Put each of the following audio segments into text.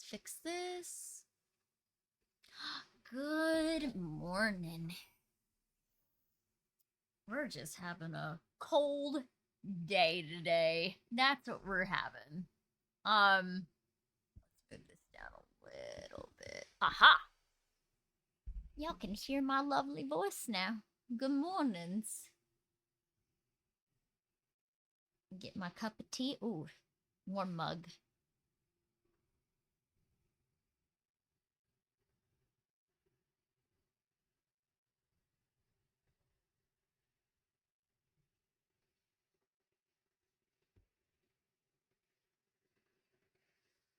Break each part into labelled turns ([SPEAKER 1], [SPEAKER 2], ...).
[SPEAKER 1] fix this. Good morning. We're just having a cold day today. That's what we're having. Let's move this down a little bit. Aha! Y'all can hear my lovely voice now. Good mornings. Get my cup of tea. Ooh, warm mug.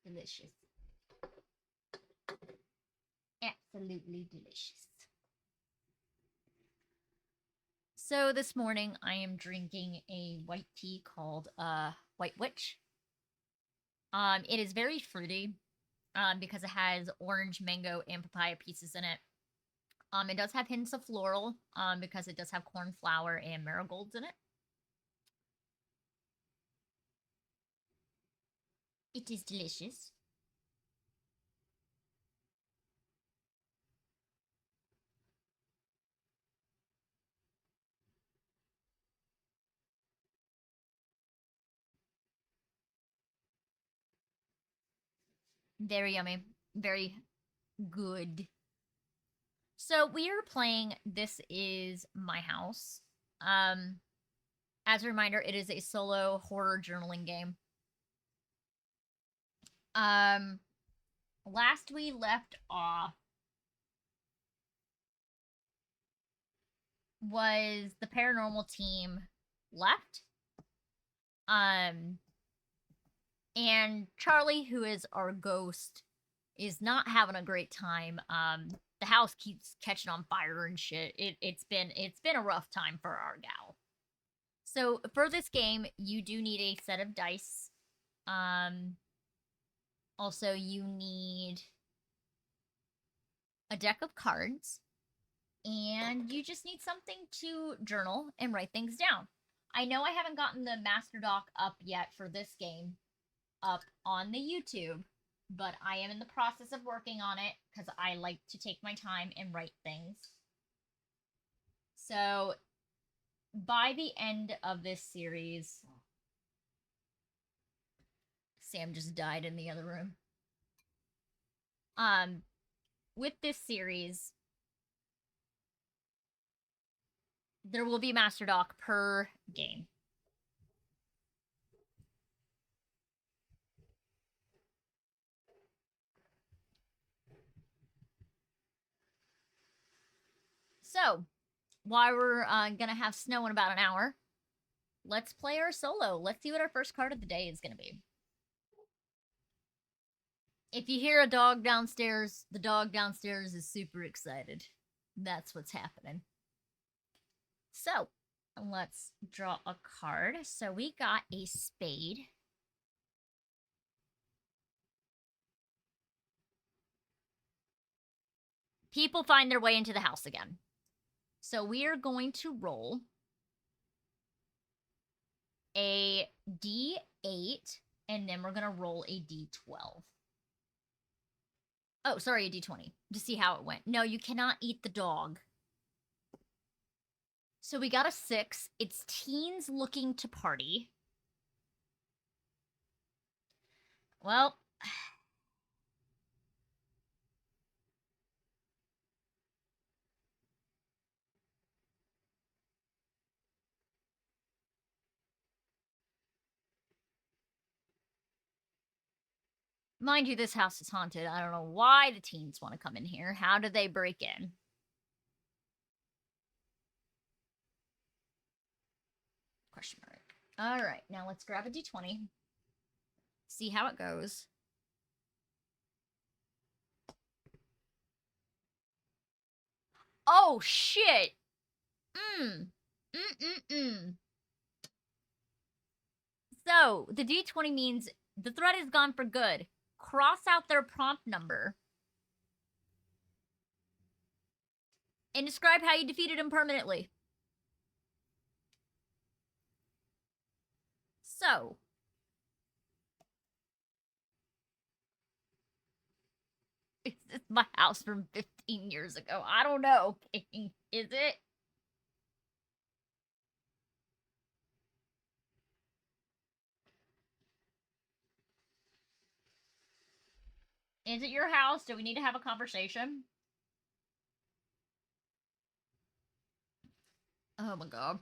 [SPEAKER 1] Delicious. Absolutely delicious. So this morning I am drinking a white tea called White Witch. It is very fruity because it has orange, mango, and papaya pieces in it. It does have hints of floral because it does have cornflower and marigolds in it. It is delicious. Very yummy. Very good. So we are playing This Is My House. As a reminder, it is a solo horror journaling game. Last we left off was the paranormal team left. And Charlie, who is our ghost, is not having a great time. The house keeps catching on fire and shit. It's been a rough time for our gal. So for this game, you do need a set of dice. Also you need a deck of cards, and you just need something to journal and write things down. I know I haven't gotten the master doc up yet for this game up on the YouTube, but I am in the process of working on it because I like to take my time and write things. So by the end of this series, Sam just died in the other room. With this series, there will be master doc per game. So, while we're gonna have snow in about an hour, let's play our solo. Let's see what our first card of the day is gonna be. If you hear a dog downstairs, the dog downstairs is super excited. That's what's happening. So, let's draw a card. So, we got a spade. People find their way into the house again. So, we are going to roll a d8, and then we're going to roll a d12. Oh, sorry, a d20 to see how it went. No, you cannot eat the dog. So we got a 6. It's teens looking to party. Well, mind you, this house is haunted. I don't know why the teens want to come in here. How did they break in? Question mark. All right, now let's grab a d20. See how it goes. Oh, shit! So, the d20 means the threat is gone for good. Cross out their prompt number and describe how you defeated him permanently. So, It's my house from 15 years ago. I don't know. Is it? Is it your house? Do we need to have a conversation? Oh my god.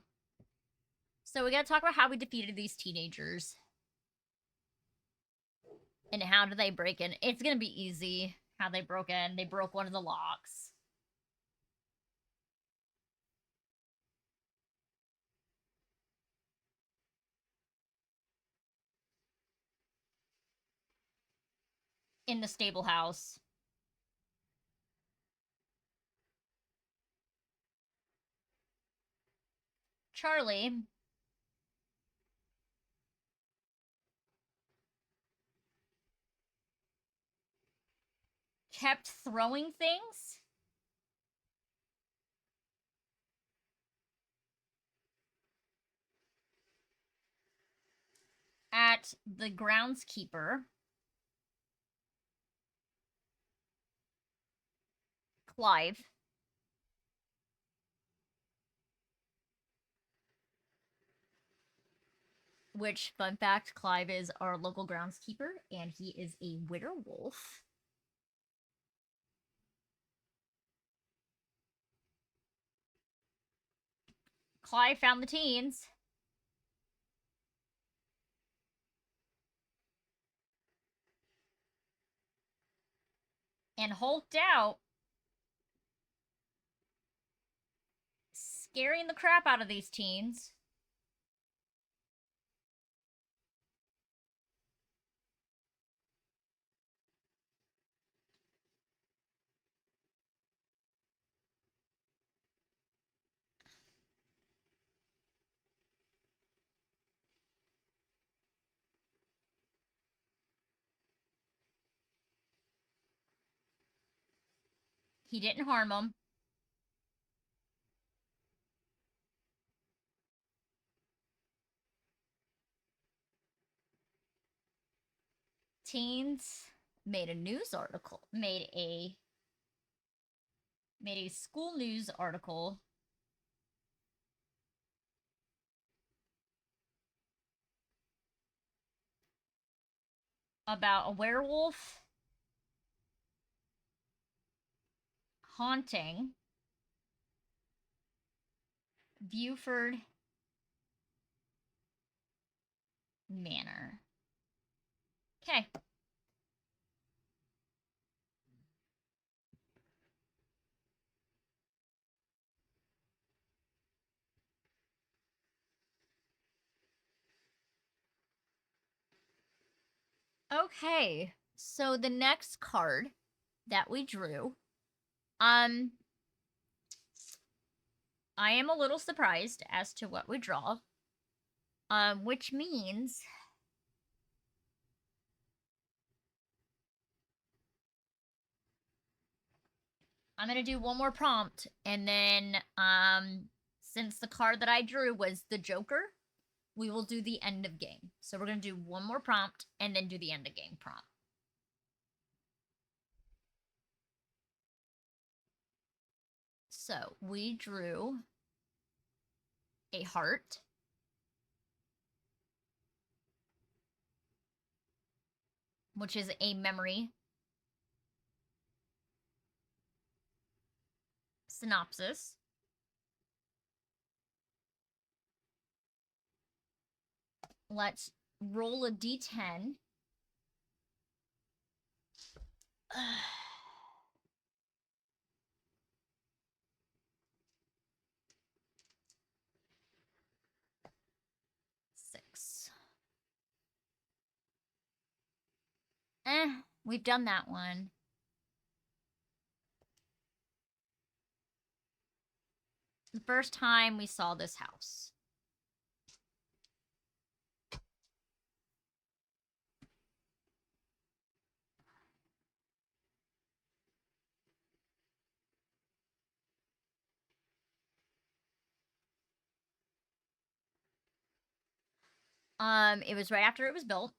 [SPEAKER 1] So we gotta talk about how we defeated these teenagers. And how do they break in? It's gonna be easy how they broke in. They broke one of the locks. In the stable house. Charlie kept throwing things at the groundskeeper, Clive. Which, fun fact, Clive is our local groundskeeper, and he is a werewolf. Clive found the teens and hulked out, scaring the crap out of these teens. He didn't harm them. Teens made a news article, made a school news article about a werewolf haunting Buford Manor. Okay. Okay. So the next card that we drew, um, I am a little surprised as to what we draw. Which means I'm gonna do one more prompt, and then since the card that I drew was the Joker, we will do the end of game. So we're gonna do one more prompt and then do the end of game prompt. So we drew a heart, which is a memory synopsis. Let's roll a d10. Six. We've done that one. The first time we saw this house. It was right after it was built.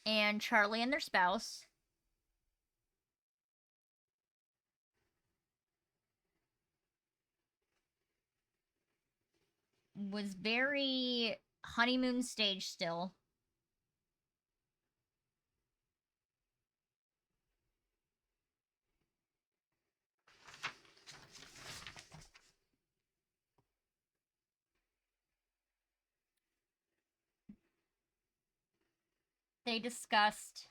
[SPEAKER 1] and Charlie and their spouse was very honeymoon stage still. They discussed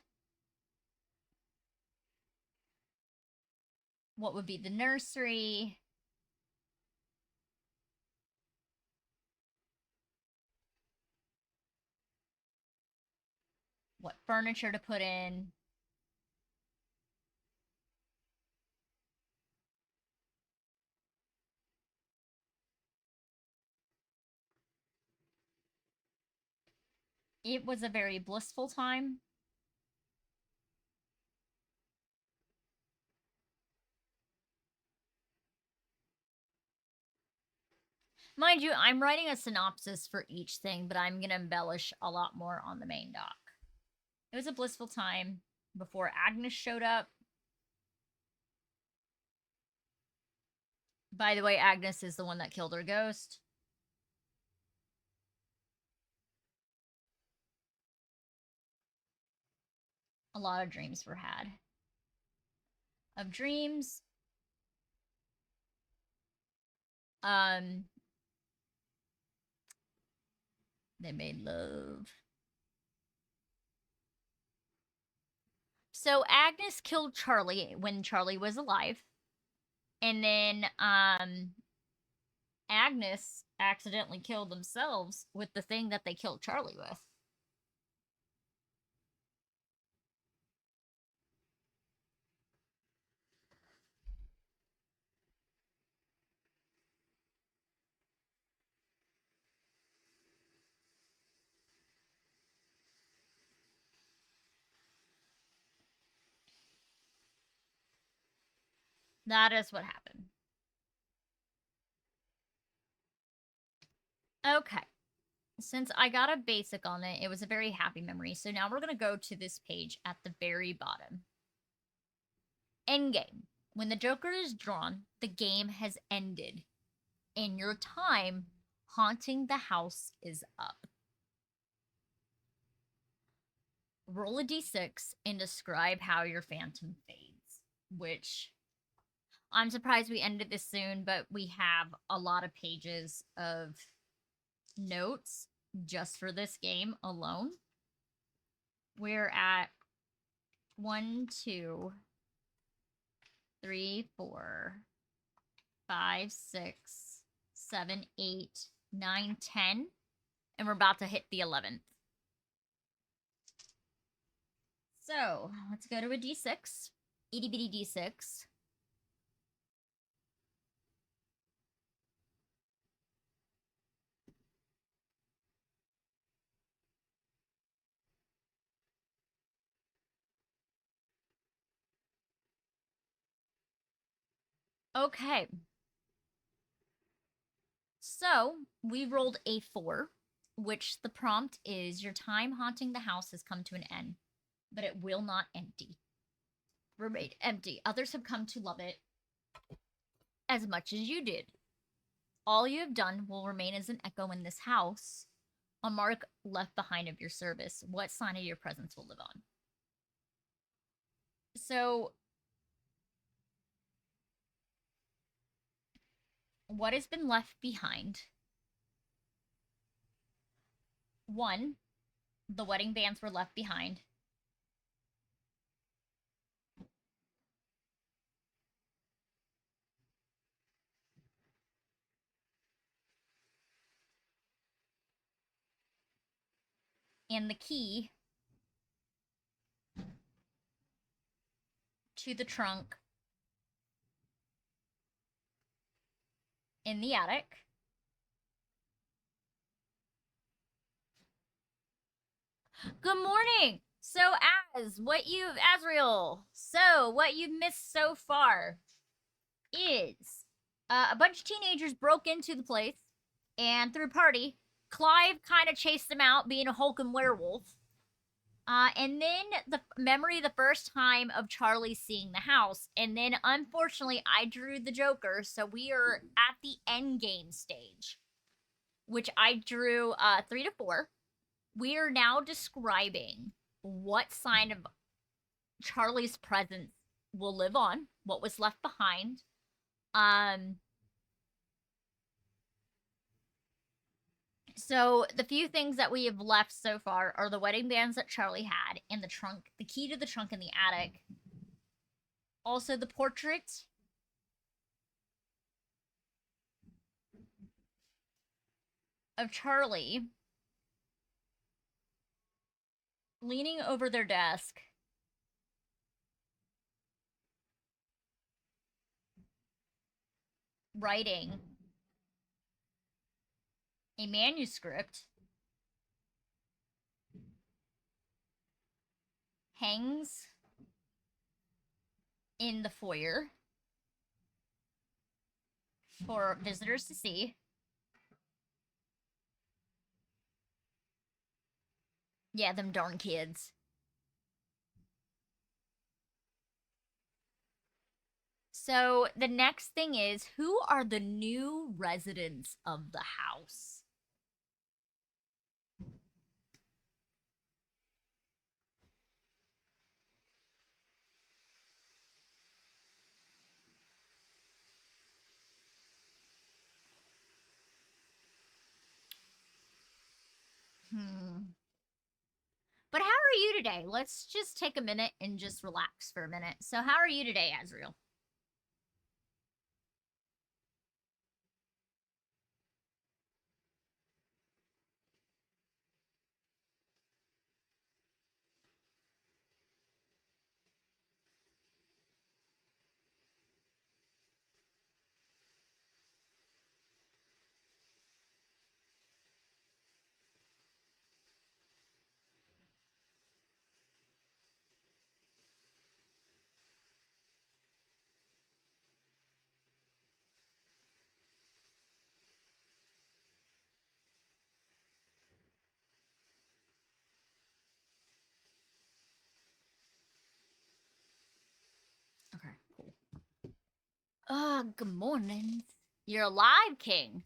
[SPEAKER 1] what would be the nursery, what furniture to put in. It was a very blissful time. Mind you, I'm writing a synopsis for each thing, but I'm going to embellish a lot more on the main doc. It was a blissful time before Agnes showed up. By the way, Agnes is the one that killed her ghost. A lot of dreams were had. Of dreams, they made love. So Agnes killed Charlie when Charlie was alive. And then Agnes accidentally killed themselves with the thing that they killed Charlie with. That is what happened. Okay. Since I got a basic on it, it was a very happy memory. So now we're going to go to this page at the very bottom. Endgame. When the Joker is drawn, the game has ended. And your time haunting the house is up. Roll a d6 and describe how your phantom fades. Which, I'm surprised we ended this soon, but we have a lot of pages of notes just for this game alone. We're at 1, 2, 3, 4, 5, 6, 7, 8, 9, 10, and we're about to hit the 11th. So let's go to a d6, itty bitty d6. Okay. So we rolled a 4, which the prompt is your time haunting the house has come to an end, but it will not remain empty. Others have come to love it as much as you did. All you have done will remain as an echo in this house, a mark left behind of your service. What sign of your presence will live on? So, what has been left behind? 1, the wedding bands were left behind. And the key to the trunk in the attic. Good morning. So, Azriel. So, what you've missed so far is a bunch of teenagers broke into the place, and through a party, Clive kind of chased them out, being a Hulk and werewolf. And then the memory the first time of Charlie seeing the house. And then unfortunately, I drew the Joker. So we are at the end game stage, which I drew 3 to 4. We are now describing what sign of Charlie's presence will live on, what was left behind. So the few things that we have left so far are the wedding bands that Charlie had in the trunk, the key to the trunk in the attic, also the portrait of Charlie leaning over their desk, writing a manuscript, hangs in the foyer for visitors to see. Yeah, them darn kids. So the next thing is, who are the new residents of the house? Hmm. But how are you today? Let's just take a minute and just relax for a minute. So, how are you today, Azriel? Okay, cool. Good morning. You're alive, King.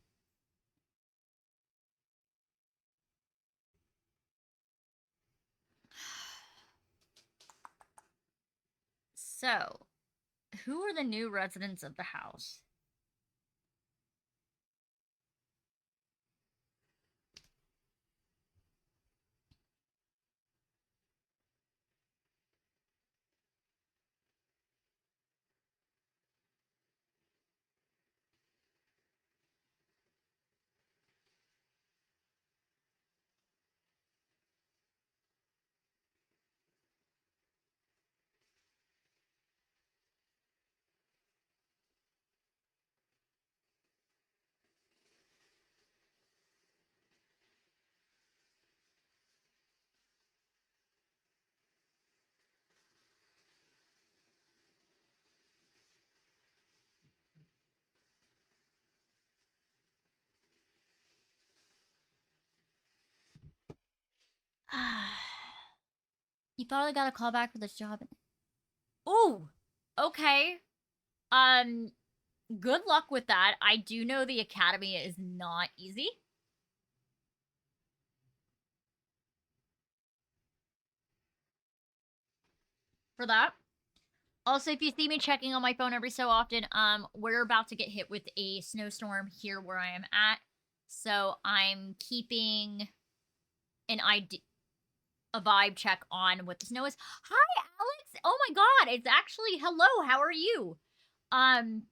[SPEAKER 1] So, who are the new residents of the house? You probably got a call back for this job. Ooh, okay. Um, good luck with that. I do know the academy is not easy for that. Also, if you see me checking on my phone every so often, we're about to get hit with a snowstorm here where I am at. So I'm keeping an a vibe check on what the snow is. Hi, Alex. Oh my god, it's actually hello. How are you? Um,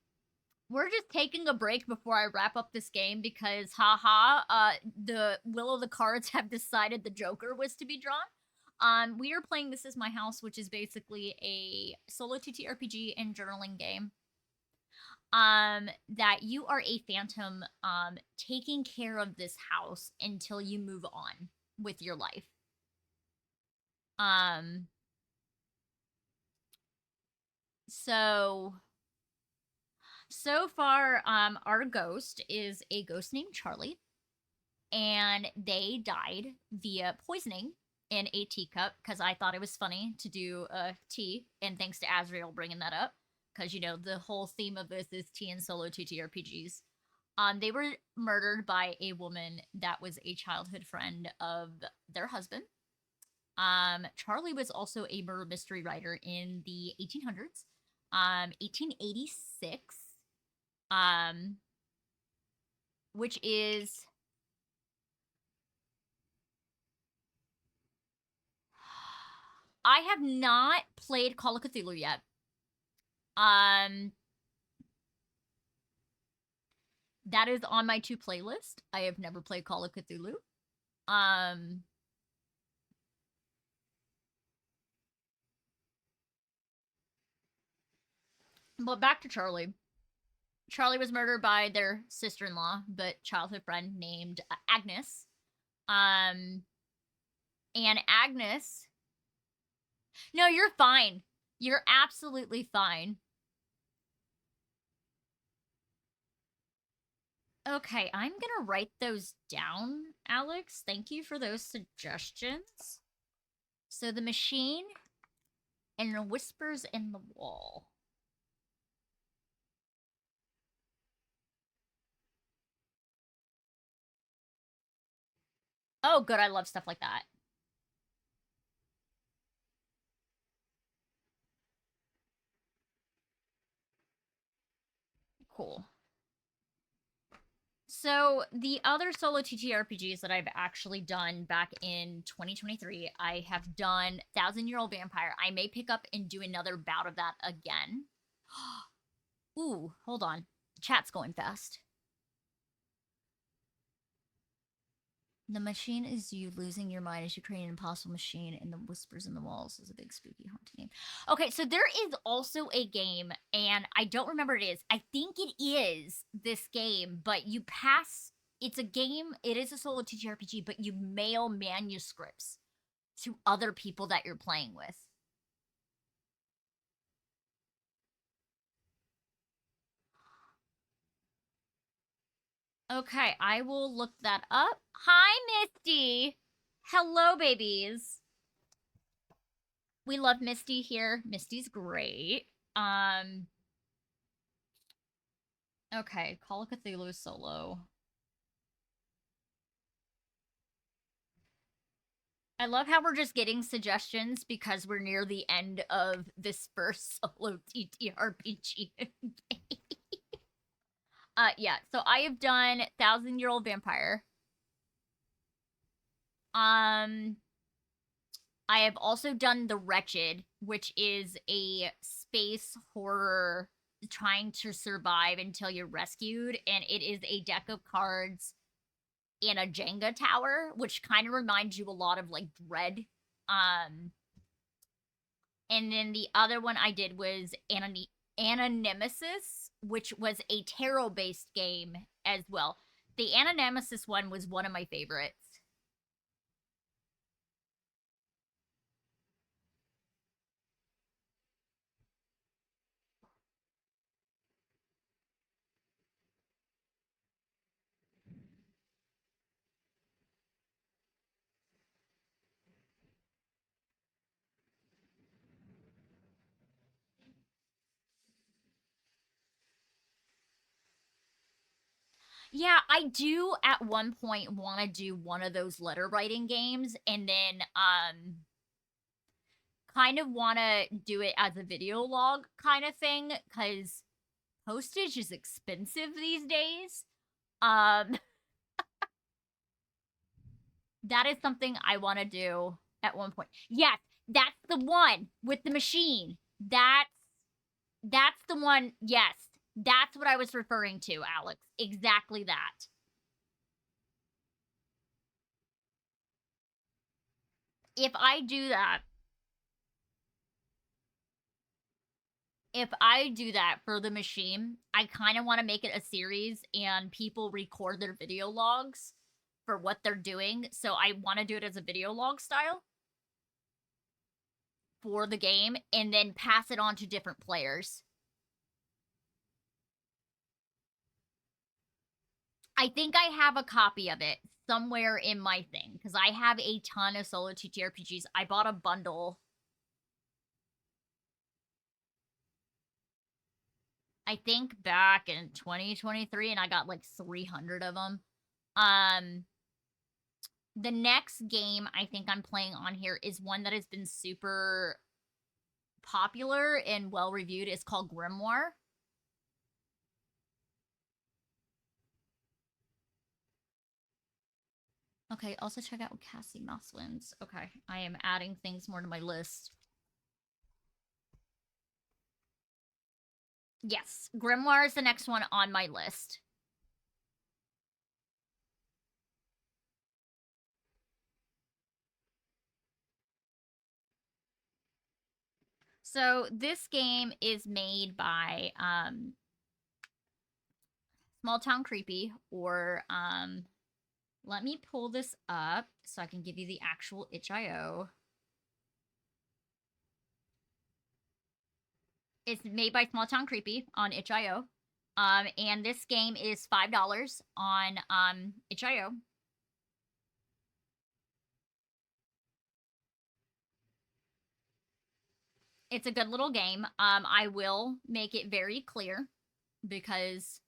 [SPEAKER 1] we're just taking a break before I wrap up this game because haha, the will of the cards have decided the Joker was to be drawn. We are playing This Is My House, which is basically a solo TTRPG and journaling game. That you are a phantom, taking care of this house until you move on with your life. Um, so so far, our ghost is a ghost named Charlie, and they died via poisoning in a teacup because I thought it was funny to do a tea, and thanks to Azrael bringing that up because you know the whole theme of this is tea and solo TTRPGs. They were murdered by a woman that was a childhood friend of their husband. Charlie was also a murder mystery writer in the 1800s, 1886, um, which is I have not played Call of Cthulhu yet. Um, that is on my to play list. I have never played Call of Cthulhu. Um, but back to Charlie. Charlie was murdered by their sister-in-law, but childhood friend named Agnes. Um, and Agnes. No, you're fine. You're absolutely fine. Okay, I'm gonna write those down, Alex. Thank you for those suggestions. So the machine and the whispers in the wall. Oh, good. I love stuff like that. Cool. So the other solo TTRPGs that I've actually done back in 2023, I have done Thousand Year Old Vampire. I may pick up and do another bout of that again. Ooh, hold on. Chat's going fast. The machine is you losing your mind as you create an impossible machine, and the whispers in the walls is a big spooky haunting game. Okay, so there is also a game, and I don't remember what it is. I think it is this game, but you pass. It's a game. It is a solo TTRPG, but you mail manuscripts to other people that you're playing with. Okay, I will look that up. Hi, Misty. Hello, babies. We love Misty here. Misty's great. Okay, Call of Cthulhu solo. I love how we're just getting suggestions because we're near the end of this first solo TTRPG. Yeah, so I have done Thousand Year Old Vampire. I have also done The Wretched, which is a space horror trying to survive until you're rescued, and it is a deck of cards in a Jenga tower, which kind of reminds you a lot of like Dread. And then the other one I did was Anonymesis, which was a tarot based game as well. The Anonymesis one was one of my favorites. Yeah, I do at one point want to do one of those letter writing games and then kind of want to do it as a video log kind of thing cuz postage is expensive these days. Um that is something I want to do at one point. Yes, that's the one with the machine. That's the one. Yes, that's what I was referring to, Alex. Exactly that. If I do that, if I do that for the machine, I kind of want to make it a series and people record their video logs for what they're doing. So I want to do it as a video log style for the game and then pass it on to different players. I think I have a copy of it somewhere in my thing because I have a ton of solo TTRPGs. I bought a bundle. I think back in 2023 and I got like 300 of them. The next game I think I'm playing on here is one that has been super popular and well reviewed. It's called Grimoire. Okay, also check out Cassie Mosswins. Okay, I am adding things more to my list. Yes, Grimoire is the next one on my list. So this game is made by Small Town Creepy, or let me pull this up so I can give you the actual itch.io. It's made by Small Town Creepy on itch.io. And this game is $5 on itch.io. It's a good little game. I will make it very clear because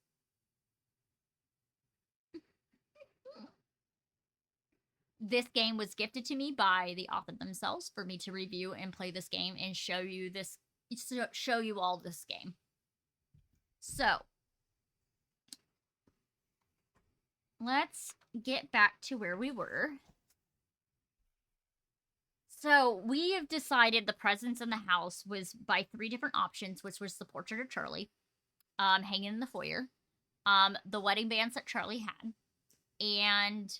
[SPEAKER 1] this game was gifted to me by the author themselves for me to review and play this game and show you all this game. So, let's get back to where we were. So, we have decided the presence in the house was by 3 different options, which was the portrait of Charlie, hanging in the foyer, the wedding bands that Charlie had, and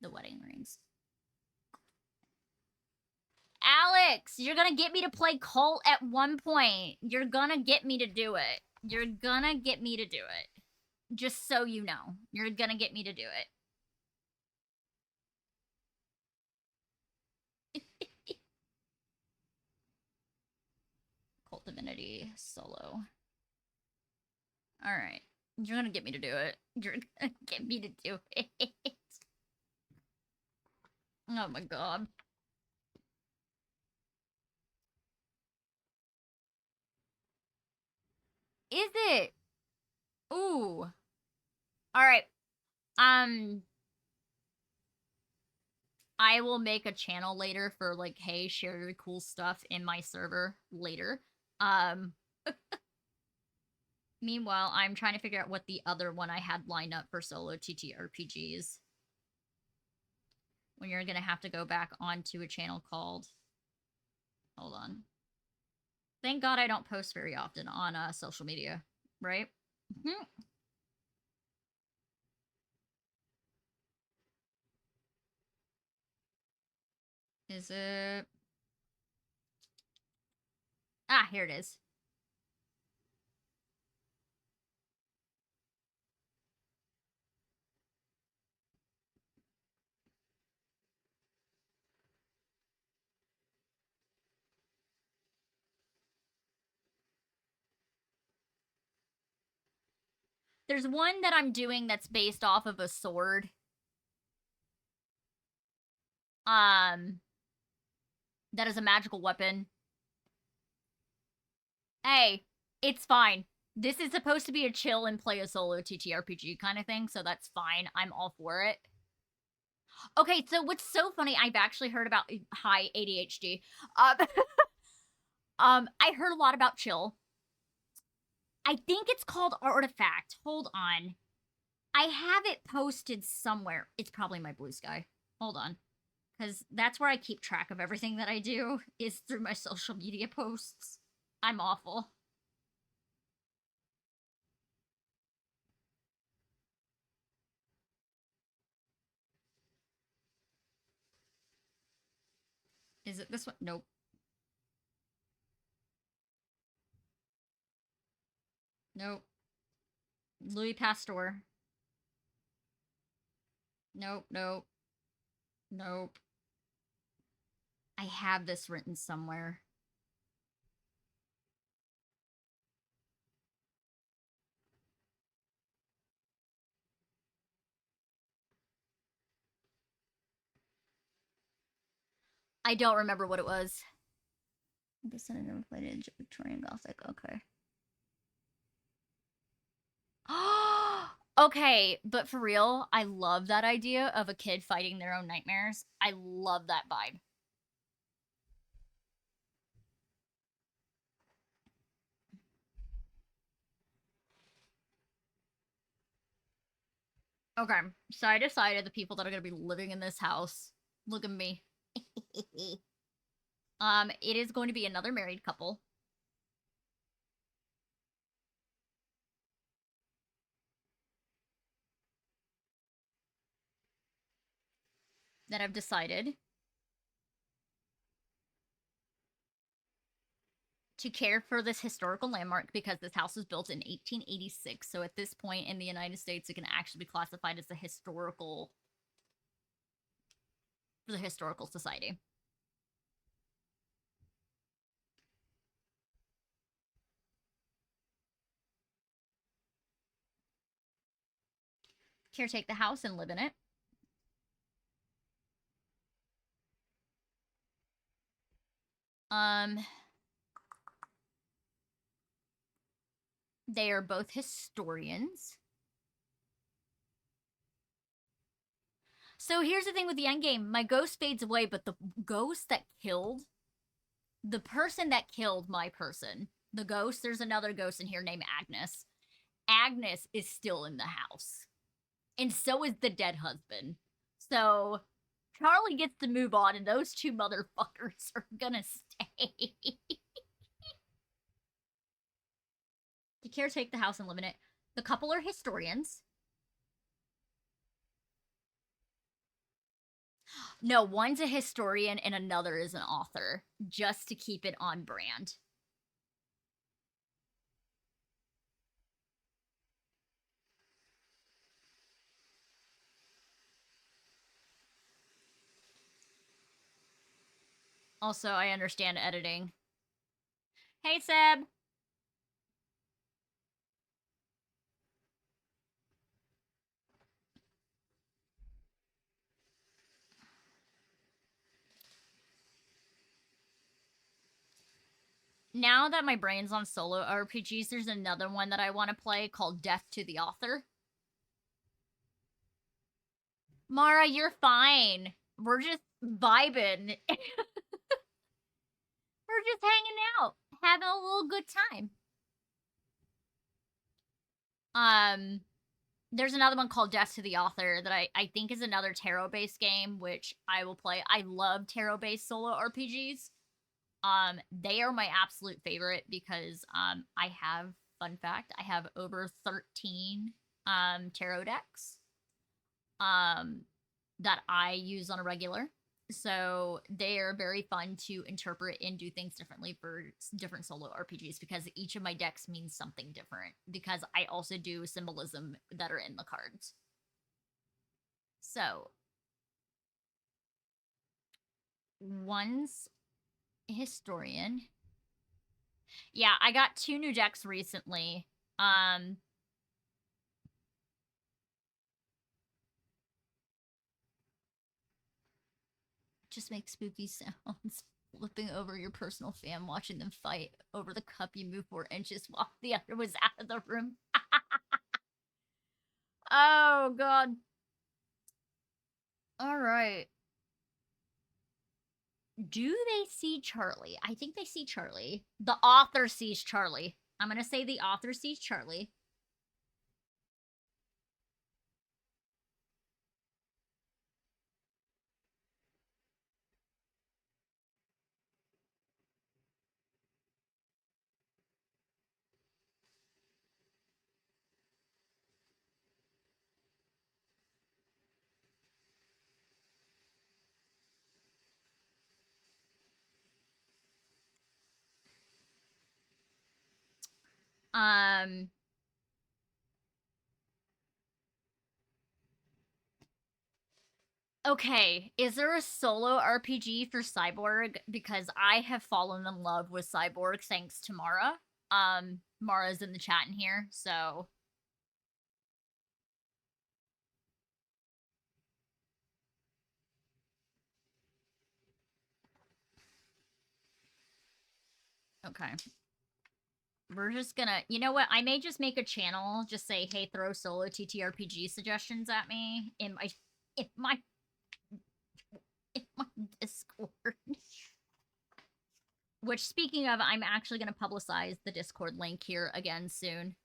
[SPEAKER 1] the wedding rings. Alex, you're gonna get me to play Cult at one point. You're gonna get me to do it. You're gonna get me to do it. Just so you know. You're gonna get me to do it. Cult Divinity Solo. Alright. You're gonna get me to do it. You're gonna get me to do it. Oh my god. Is it? Ooh. Alright. I will make a channel later for like, hey, share your cool stuff in my server later. Meanwhile, I'm trying to figure out what the other one I had lined up for solo TTRPGs. When you're gonna have to go back onto a channel called... Hold on. Thank God I don't post very often on social media, right? Is it... Ah, here it is. There's one that I'm doing that's based off of a sword. That is a magical weapon. Hey, it's fine. This is supposed to be a chill and play a solo TTRPG kind of thing, so that's fine. I'm all for it. Okay, so what's so funny, I've actually heard about high ADHD. I heard a lot about chill. I think it's called Artifact. Hold on. I have it posted somewhere. It's probably my Blue Sky. Hold on. Because that's where I keep track of everything that I do, is through my social media posts. I'm awful. Is it this one? Nope. Nope. Louis Pasteur. Nope, nope. Nope. I have this written somewhere. I don't remember what it was. The son I never played it. Victorian Gothic. Okay. Okay, but for real, I love that idea of a kid fighting their own nightmares. I love that vibe. Okay, so I decided the people that are gonna be living in this house. Look at me. It is going to be another married couple. That I've decided to care for this historical landmark because this house was built in 1886. So at this point in the United States, it can actually be classified as a historical for the historical society. Caretake the house and live in it. Um, they are both historians. So here's the thing with the endgame. My ghost fades away, but the ghost that killed the person that killed my person, the ghost, there's another ghost in here named Agnes. Agnes is still in the house. And so is the dead husband. So Charlie gets to move on, and those two motherfuckers are gonna stay. To caretake the house and live in it. The couple are historians. No, one's a historian and another is an author, just to keep it on brand. Also, I understand editing. Hey, Seb! Now that my brain's on solo RPGs, there's another one that I want to play called Death to the Author. Mara, you're fine. We're just vibing. We're just hanging out, having a little good time. There's another one called Death to the Author that I think is another tarot-based game, which I will play. I love tarot-based solo RPGs. They are my absolute favorite because I have, fun fact, I have over 13 tarot decks that I use on a regular. So they are very fun to interpret and do things differently for different solo RPGs because each of my decks means something different because I also do symbolism that are in the cards. So one's historian. Yeah, I got 2 new decks recently. Just make spooky sounds. Flipping over your personal fan, watching them fight over the cup, you move 4 inches while the other was out of the room. Oh, God. All right. Do they see Charlie? I think they see Charlie. The author sees Charlie. I'm going to say the author sees Charlie. Um, okay, is there a solo RPG for Cyborg? Because I have fallen in love with Cyborg thanks to Mara. Mara's in the chat in here, so Okay. We're just gonna, you know what? I may just make a channel, just say, hey, throw solo TTRPG suggestions at me in my Discord. Which, speaking of, I'm actually gonna publicize the Discord link here again soon.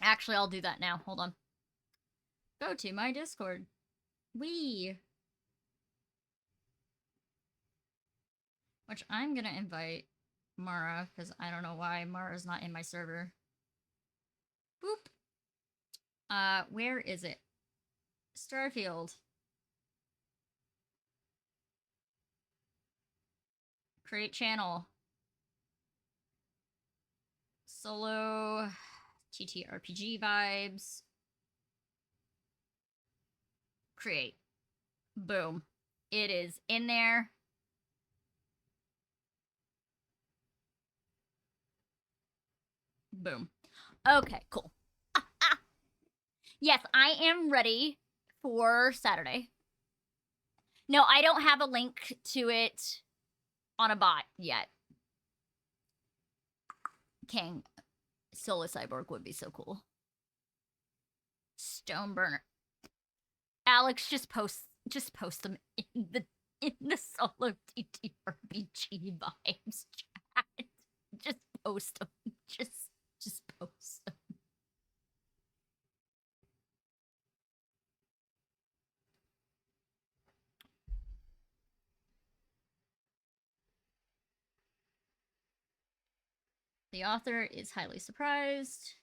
[SPEAKER 1] Actually, I'll do that now. Hold on. Go to my Discord. Which I'm gonna invite Mara, because I don't know why Mara's not in my server. Boop. Where is it? Starfield. Create channel. Solo TTRPG vibes. Create. Boom. It is in there. Boom. Okay, cool. Yes, I am ready for Saturday. No, I don't have a link to it on a bot yet. King. Solo Cyborg would be so cool. Stoneburner. Alex, just post them in the solo TTRPG vibes chat. Just post them. Just post them. The author is highly surprised.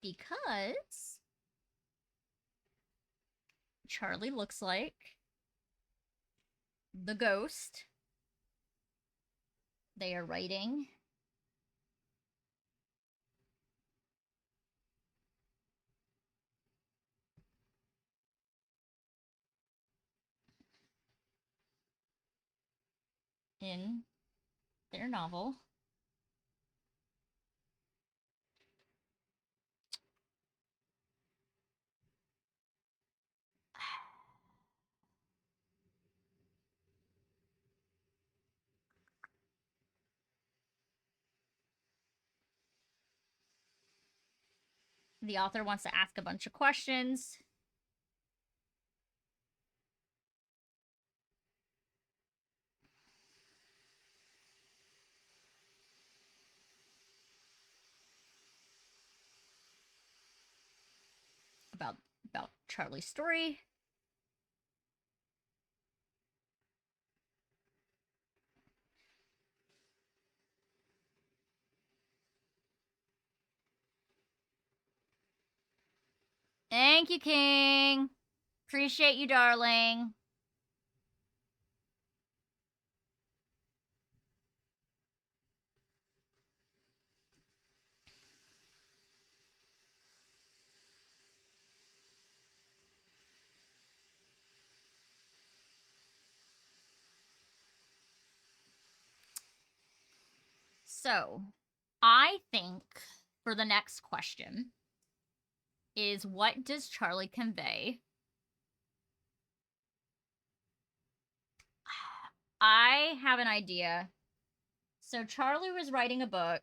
[SPEAKER 1] Because Charlie looks like the ghost. They are writing. In their novel. The author wants to ask a bunch of questions. About Charlie's story. Thank you, King. Appreciate you, darling. So, I think for the next question is, what does Charlie convey? I have an idea. So Charlie was writing a book.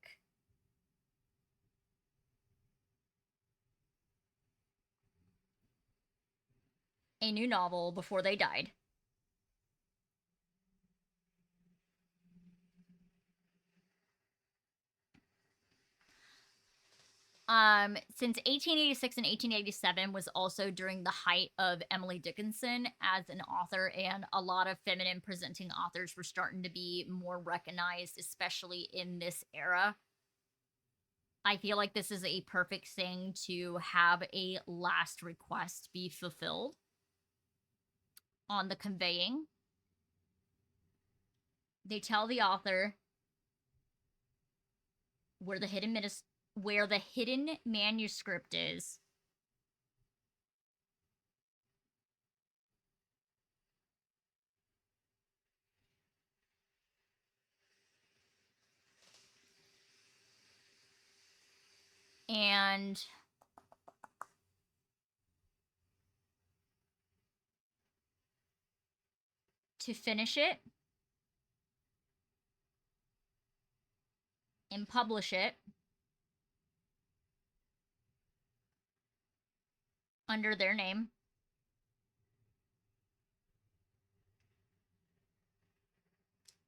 [SPEAKER 1] A new novel before they died. Since 1886 and 1887 was also during the height of Emily Dickinson as an author, and a lot of feminine presenting authors were starting to be more recognized, especially in this era. I feel like this is a perfect thing to have a last request be fulfilled on the conveying. They tell the author where the hidden manuscript is. And to finish it and publish it under their name.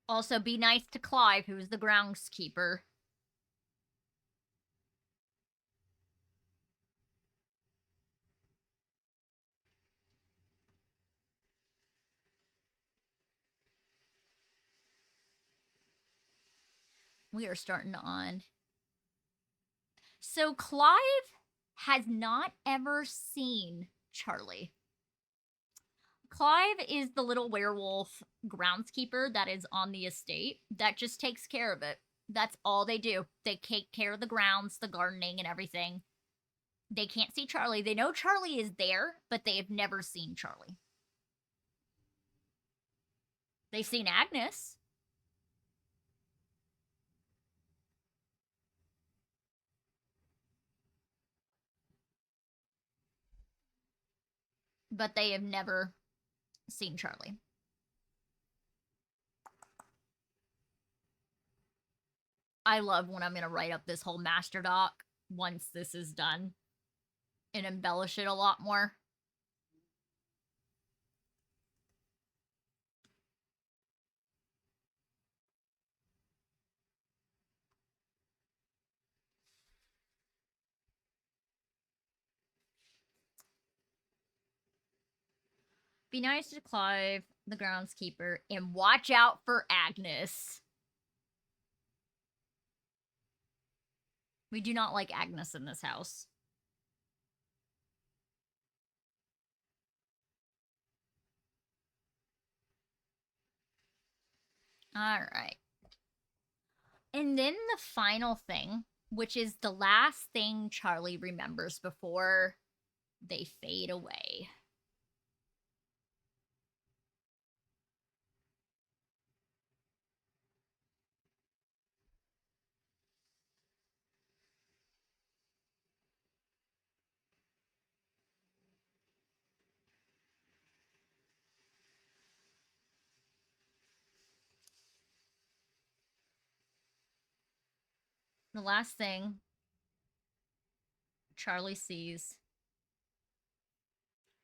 [SPEAKER 1] Also, be nice to Clive, who's the groundskeeper. We are starting on. So Clive has not ever seen Charlie. Clive is the little werewolf groundskeeper that is on the estate that just takes care of it. That's all they do. They take care of the grounds, the gardening, and everything. They can't see Charlie. They know Charlie is there, but they have never seen Charlie. They've seen Agnes. But they have never seen Charlie. I love when I'm going to write up this whole master doc once this is done and embellish it a lot more. Be nice to Clive, the groundskeeper, and watch out for Agnes. We do not like Agnes in this house. Alright. And then the final thing, which is the last thing Charlie remembers before they fade away. The last thing Charlie sees,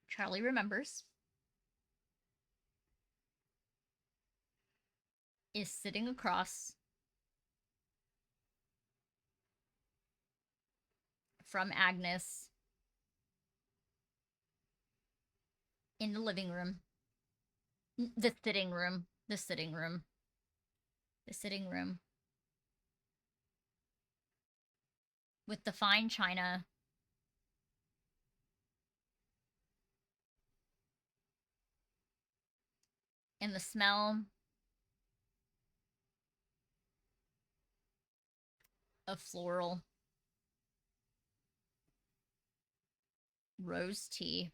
[SPEAKER 1] Charlie remembers, is sitting across from Agnes in the living room. The sitting room. The sitting room. The sitting room. With the fine china. And the smell of floral rose tea.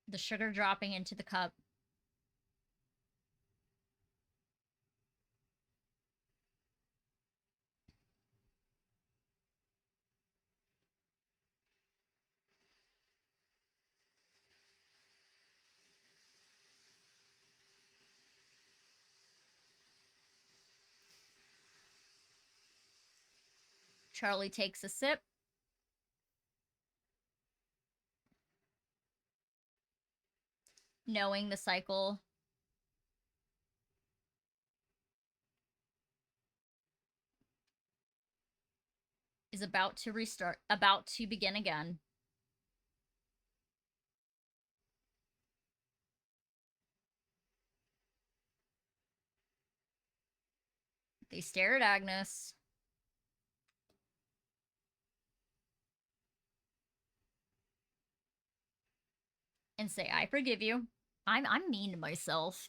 [SPEAKER 1] The sugar dropping into the cup. Charlie takes a sip. Knowing the cycle is about to restart, about to begin again. They stare at Agnes. And say, I forgive you. I'm mean to myself.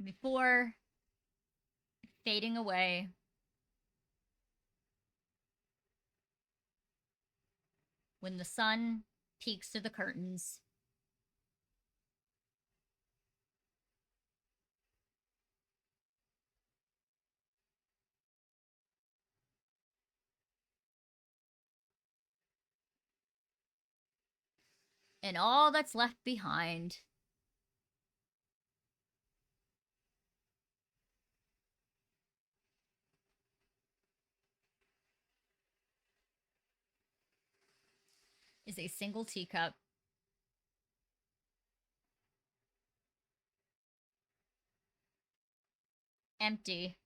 [SPEAKER 1] Before fading away, when the sun peeks through the curtains. And all that's left behind is a single teacup, empty,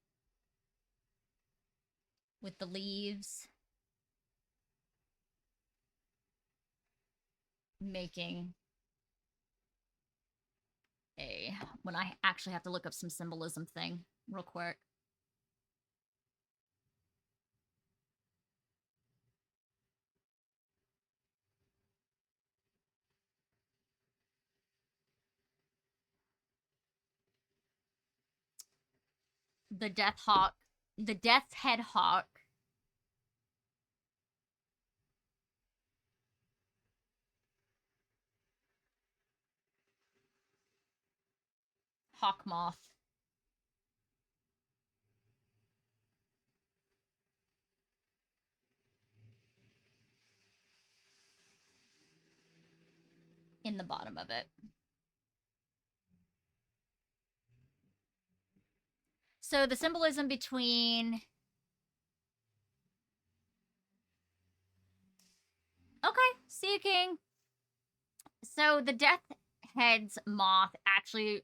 [SPEAKER 1] with the leaves making a, when I actually have to look up some symbolism thing real quick. The death hawk, the death's head hawk, hawk moth, in the bottom of it. So the symbolism between, okay, Sea King. So the death head's moth actually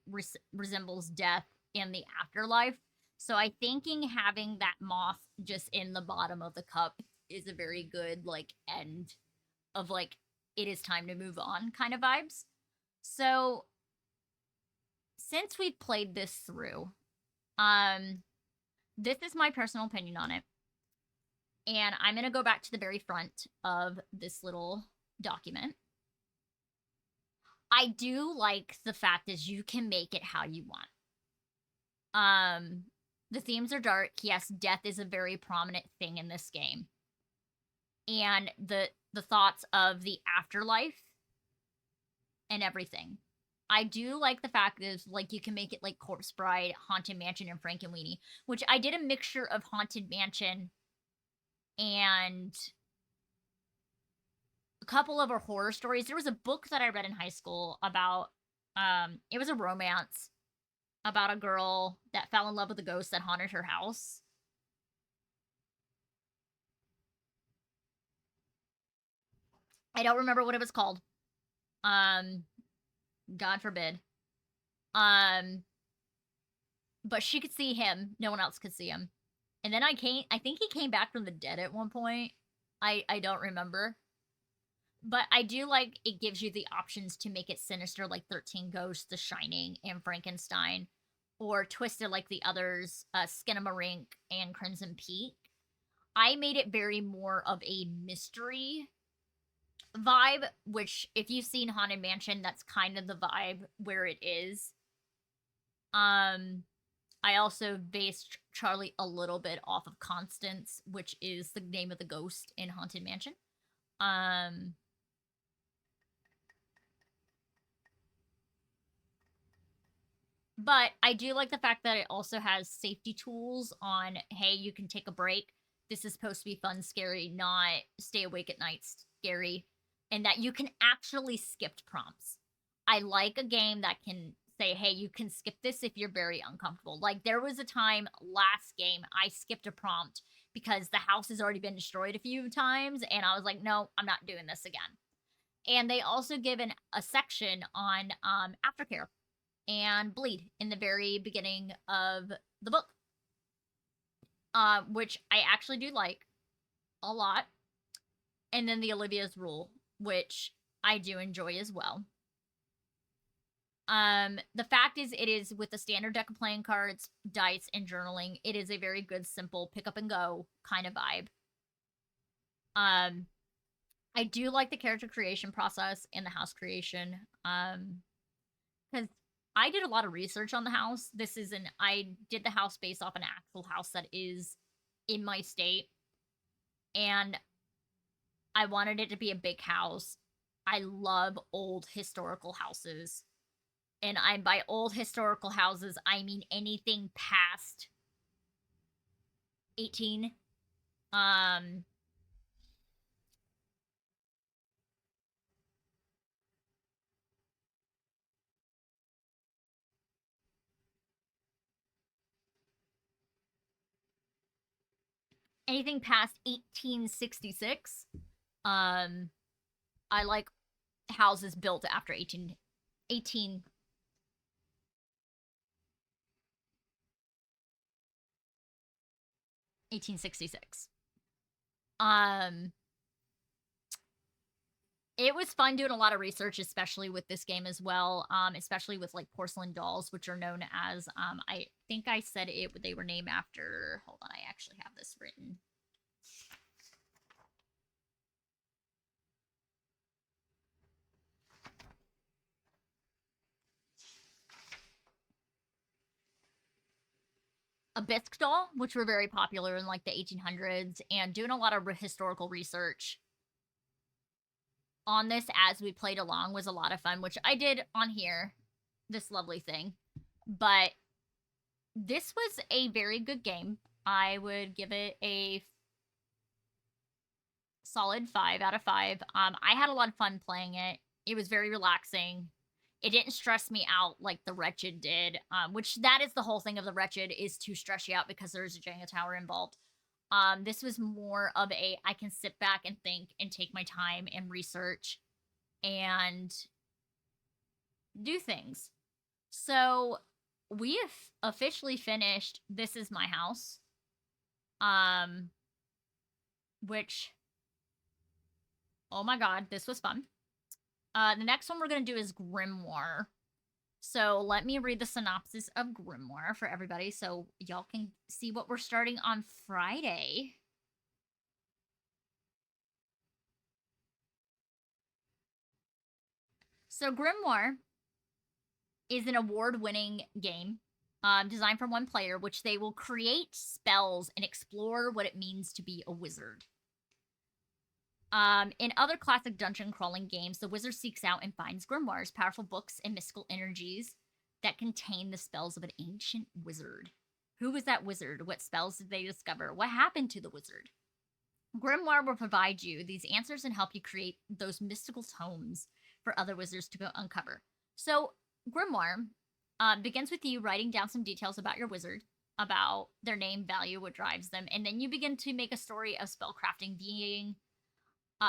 [SPEAKER 1] resembles death in the afterlife. So I thinking having that moth just in the bottom of the cup is a very good like end of like it is time to move on kind of vibes. So since we've played this through, um this is my personal opinion on it. And I'm going to go back to the very front of this little document. I do like the fact is you can make it how you want. The themes are dark. Yes, death is a very prominent thing in this game. And the thoughts of the afterlife and everything. I do like the fact is like you can make it like Corpse Bride, Haunted Mansion, and Frankenweenie, which I did a mixture of Haunted Mansion and a couple of our horror stories. There was a book that I read in high school about it was a romance about a girl that fell in love with a ghost that haunted her house. I don't remember what it was called. Um God forbid. Um but she could see him, no one else could see him. And then I think he came back from the dead at one point. I don't remember. But I do like it gives you the options to make it sinister like 13 Ghosts, The Shining, and Frankenstein, or twisted like the others, Skinamarink and Crimson Peak. I made it very more of a mystery vibe, which if you've seen Haunted Mansion, that's kind of the vibe where it is. I also based Charlie a little bit off of Constance, which is the name of the ghost in Haunted Mansion. But I do like the fact that it also has safety tools on, hey, you can take a break. This is supposed to be fun, scary, not stay awake at night, scary. And that you can actually skip prompts. I like a game that can say, hey, you can skip this if you're very uncomfortable. Like, there was a time last game I skipped a prompt because the house has already been destroyed a few times. And I was like, no, I'm not doing this again. And they also given a section on aftercare and bleed in the very beginning of the book, which I actually do like a lot. And then the Olivia's Rule, which I do enjoy as well. The fact is, it is with the standard deck of playing cards, dice, and journaling. It is a very good, simple pick up and go kind of vibe. I do like the character creation process and the house creation. Because I did a lot of research on the house. I did the house based off an actual house that is in my state. And I wanted it to be a big house. I love old historical houses. And I by old historical houses, I mean anything past 18. Um anything past 1866. Um I like houses built after 1866. Um it was fun doing a lot of research, especially with this game as well. Especially with like porcelain dolls, which are known as I think I said it they were named after, hold on, I actually have this written. A bisque doll, which were very popular in like the 1800s, and doing a lot of historical research on this as we played along was a lot of fun, which I did on here, this lovely thing. But this was a very good game. I would give it a solid 5 out of 5. I had a lot of fun playing it. It was very relaxing. It didn't stress me out like the Wretched did, which that is the whole thing of the Wretched, is to stress you out because there's a Jenga tower involved. This was more of a I can sit back and think and take my time and research and do things. So we have officially finished This Is My House, um, which, oh my god, this was fun. The next one we're going to do is Grimoire. So let me read the synopsis of Grimoire for everybody so y'all can see what we're starting on Friday. So Grimoire is an award-winning game designed for one player, which they will create spells and explore what it means to be a wizard. In other classic dungeon crawling games, the wizard seeks out and finds grimoires, powerful books and mystical energies that contain the spells of an ancient wizard. Who was that wizard? What spells did they discover? What happened to the wizard? Grimoire will provide you these answers and help you create those mystical tomes for other wizards to go uncover. So, Grimoire begins with you writing down some details about your wizard, about their name, value, what drives them, and then you begin to make a story of spellcrafting being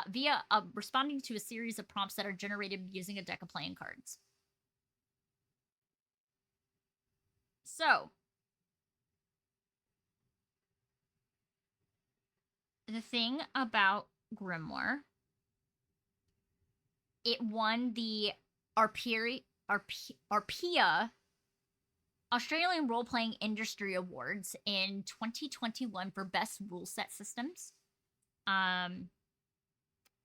[SPEAKER 1] via responding to a series of prompts that are generated using a deck of playing cards. So, the thing about Grimoire, it won the Arpia Australian Role Playing Industry Awards in 2021 for Best Rule Set Systems.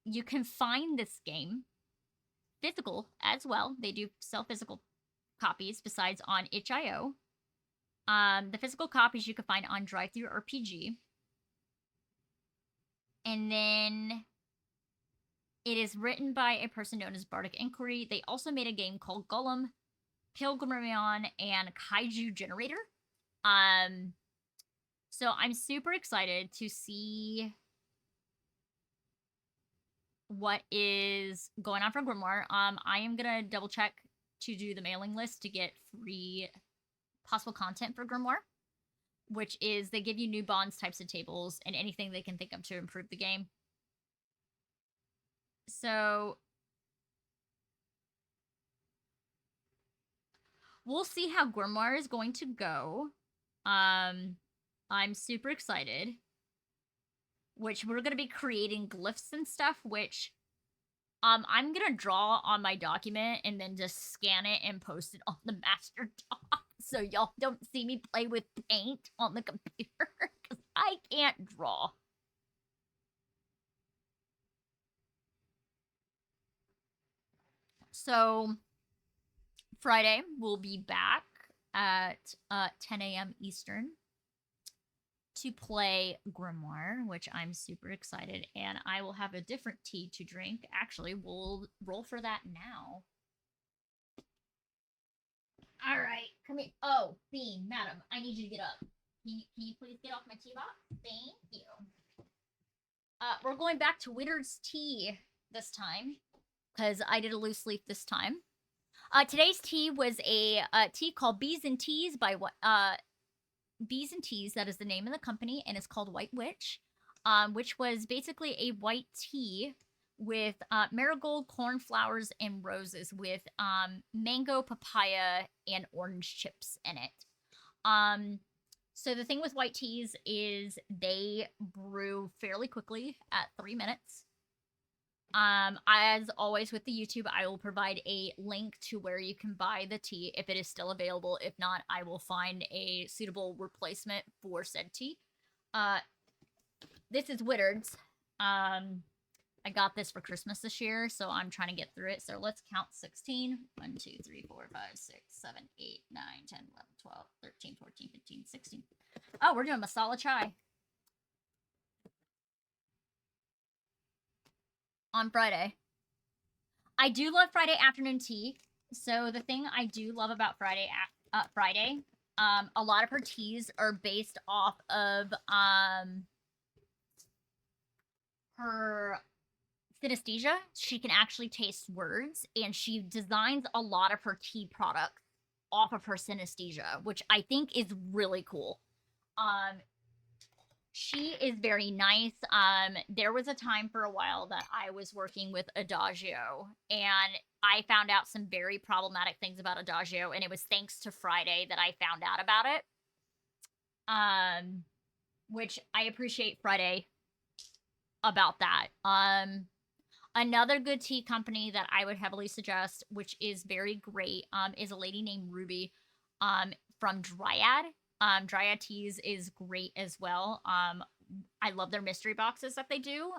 [SPEAKER 1] You can find this game physical as well. They do sell physical copies besides on itch.io. The physical copies you can find on TTRPG. And then it is written by a person known as Bardic Inquiry. They also made a game called Golem, Pilgrimon, and Kaiju Generator. So I'm super excited to see what is going on for Grimoire. I am gonna double check to do the mailing list to get free possible content for Grimoire, which is they give you new bonds, types of tables, and anything they can think of to improve the game. So we'll see how Grimoire is going to go. I'm super excited. Which we're gonna be creating glyphs and stuff, which I'm gonna draw on my document and then just scan it and post it on the master doc so y'all don't see me play with paint on the computer because I can't draw. So Friday we'll be back at 10 a.m. Eastern to play Grimoire, which I'm super excited, and I will have a different tea to drink. Actually, we'll roll for that now. All right, come here. Oh, Bean, madam, I need you to get up. Can you please get off my tea box? Thank you. We're going back to Wittard's tea this time because I did a loose leaf this time. Today's tea was a tea called Bees and Teas by Bees and Teas. That is the name of the company, and it's called White Witch, which was basically a white tea with marigold, cornflowers, and roses with mango, papaya, and orange chips in it. So the thing with white teas is they brew fairly quickly at 3 minutes. As always with the YouTube, I will provide a link to where you can buy the tea if it is still available. If not, I will find a suitable replacement for said tea. This is Wittard's. I got this for Christmas this year, so I'm trying to get through it. So let's count 16. 1, 2, 3, 4, 5, 6, 7, 8, 9, 10, 11, 12, 13, 14, 15, 16. Oh, we're doing masala chai. On Friday. I do love Friday afternoon tea. So the thing I do love about Friday, a lot of her teas are based off of her synesthesia. She can actually taste words, and she designs a lot of her tea products off of her synesthesia, which I think is really cool. She is very nice. There was a time for a while that I was working with Adagio, and I found out some very problematic things about Adagio, and it was thanks to Friday that I found out about it. Which I appreciate Friday about that. Another good tea company that I would heavily suggest, which is very great, is a lady named Ruby, from Dryad. Dryad Teas is great as well. I love their mystery boxes that they do.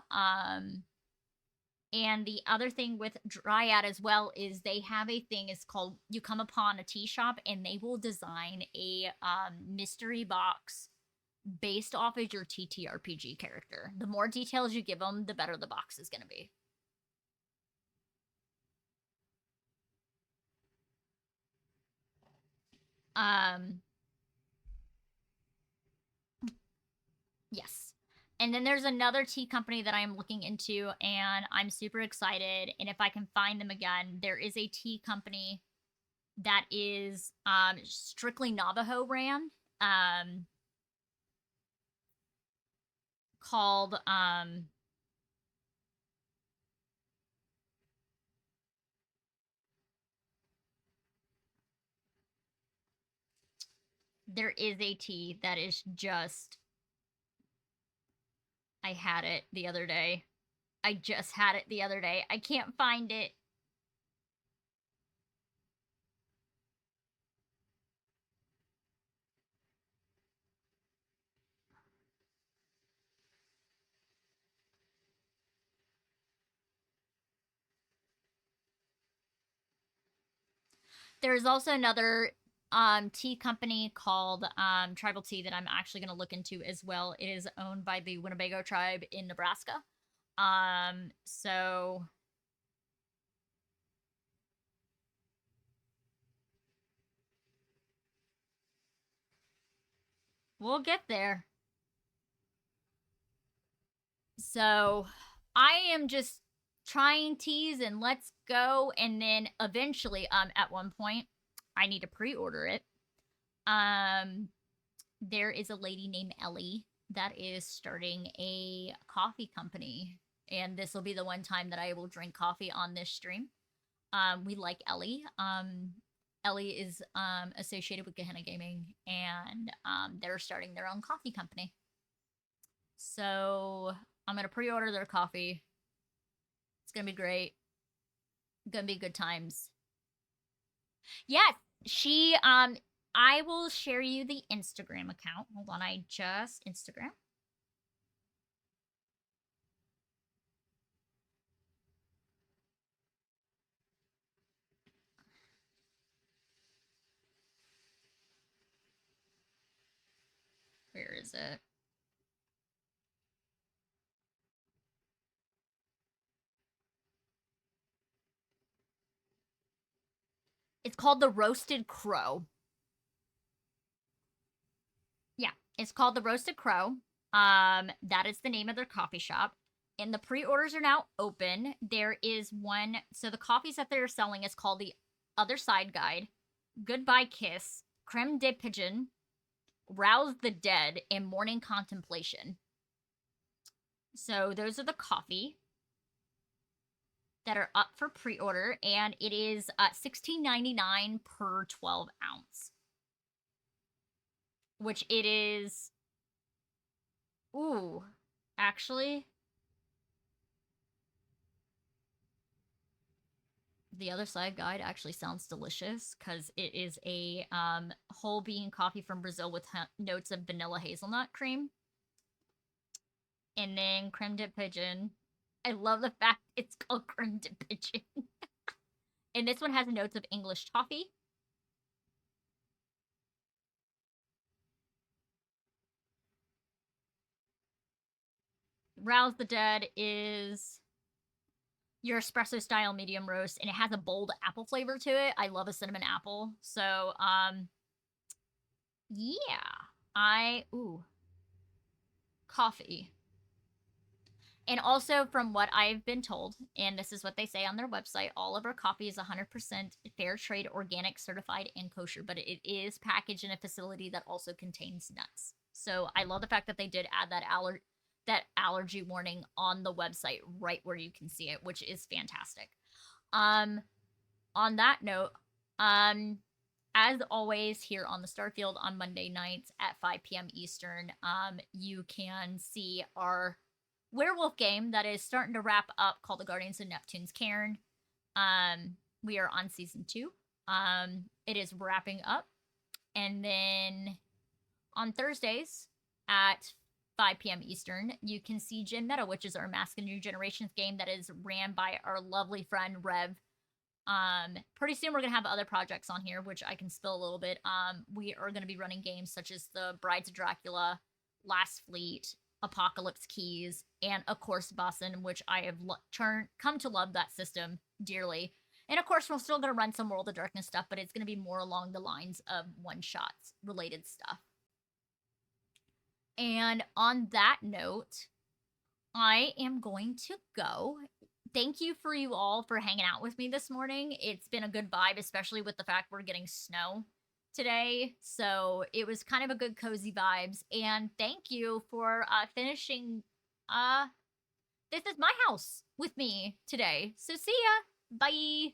[SPEAKER 1] And the other thing with Dryad as well is they have a thing, it's called, you come upon a tea shop and they will design a mystery box based off of your TTRPG character. The more details you give them, the better the box is going to be. Yes. And then there's another tea company that I'm looking into, and I'm super excited. And if I can find them again, there is a tea company that is strictly Navajo ran, called there is a tea that is just, I had it the other day. I just had it the other day. I can't find it. There's also another tea company called Tribal Tea that I'm actually going to look into as well. It is owned by the Winnebago tribe in Nebraska. So we'll get there. So I am just trying teas and let's go, and then eventually at one point I need to pre-order it. There is a lady named Ellie that is starting a coffee company, and this will be the one time that I will drink coffee on this stream. We like Ellie. Ellie is associated with Gehenna Gaming, and they're starting their own coffee company. So I'm gonna pre-order their coffee. It's gonna be great. Gonna be good times. Yes, she I will share you the Instagram account. Hold on, I just Instagram. Where is it? It's called the Roasted Crow. Yeah, it's called the Roasted Crow. That is the name of their coffee shop. And the pre-orders are now open. There is one, so the coffees that they're selling is called the Other Side Guide, Goodbye Kiss, Creme de Pigeon, Rouse the Dead, and Morning Contemplation. So those are the coffee that are up for pre-order, and it is $16.99 per 12 ounce, which it is. Ooh, actually, the Other Side Guide actually sounds delicious because it is a whole bean coffee from Brazil with notes of vanilla hazelnut cream, and then creme de pigeon. I love the fact it's called creme de pigeon. And this one has notes of English toffee. Rouse the Dead is your espresso style medium roast, and it has a bold apple flavor to it. I love a cinnamon apple. So, yeah. Coffee. And also, from what I've been told, and this is what they say on their website, all of our coffee is 100% fair trade, organic, certified, and kosher, but it is packaged in a facility that also contains nuts. So I love the fact that they did add that allergy warning on the website right where you can see it, which is fantastic. Um, on that note, um, as always, here on the Starfield on Monday nights at 5 p.m. Eastern, you can see our werewolf game that is starting to wrap up called The Guardians of Neptune's Cairn. We are on season 2. It is wrapping up. And then on Thursdays at 5 p.m. Eastern, you can see Gin Meta, which is our Mask of New Generations game that is ran by our lovely friend Rev. Pretty soon we're gonna have other projects on here, which I can spill a little bit. We are gonna be running games such as the Brides of Dracula, Last Fleet, Apocalypse Keys, and of course Bussin, which I have come to love that system dearly. And of course, we're still gonna run some World of Darkness stuff, but it's gonna be more along the lines of one-shots related stuff. And on that note, I am going to go. Thank you for you all for hanging out with me this morning. It's been a good vibe, especially with the fact we're getting snow today. So it was kind of a good cozy vibes. And thank you for finishing This Is My House with me today. So see ya. Bye.